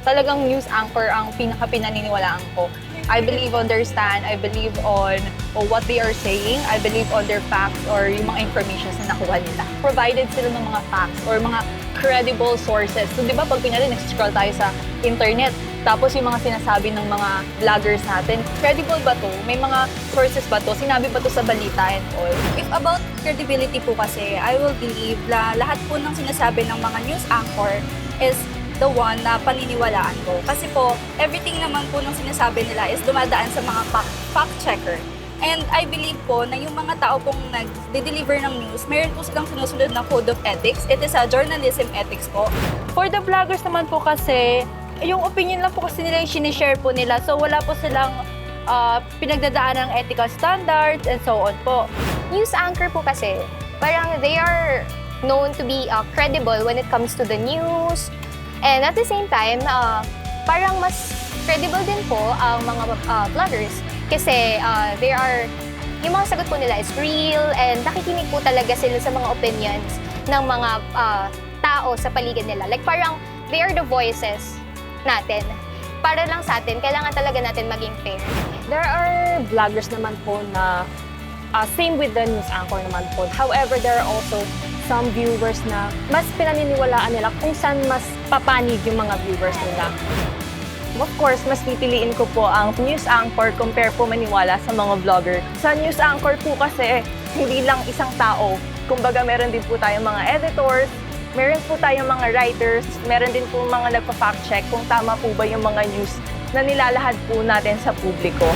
talagang news anchor ang pinaka-pinaniniwalaan ko. I believe on their stand, I believe on what they are saying, I believe on their facts or yung mga information na nakuha nila. Provided sila ng mga facts or mga credible sources. So, di ba, pag kunyari, nag-scroll tayo sa internet, tapos yung mga sinasabi ng mga vloggers natin, credible ba to? May mga sources ba to? Sinabi ba to sa balita and all? If about credibility po kasi, I will believe na lahat po ng sinasabi ng mga news anchor is the one na paniniwalaan ko. Kasi po, everything naman po ng sinasabi nila is dumadaan sa mga fact checker. And I believe po na yung mga tao pong nag-deliver ng news, mayroon po silang sinusunod na code of ethics. It is a journalism ethics po. For the vloggers naman po kasi, yung opinion lang po kasi nila yung sinishare po nila. So wala po silang pinagdadaan ng ethical standards and so on po. News anchor po kasi, parang they are known to be credible when it comes to the news. And at the same time, parang mas credible din po ang mga vloggers kasi yung mga sagot po nila is real and nakikinig po talaga sila sa mga opinions ng mga tao sa paligid nila. Like parang they are the voices natin. Para lang sa atin, kailangan talaga natin maging fair. There are vloggers naman po na same with the news anchor naman po. However, there are also some viewers na mas pinaniniwalaan nila kung saan mas papanig yung mga viewers nila. Of course, mas pipiliin ko po ang news anchor compare po maniwala sa mga vlogger. Sa news anchor po kasi, hindi lang isang tao. Kumbaga, meron din po tayong mga editors, meron po tayong mga writers, meron din po mga nagpa-fact check kung tama po ba yung mga news na nilalahad po natin sa publiko.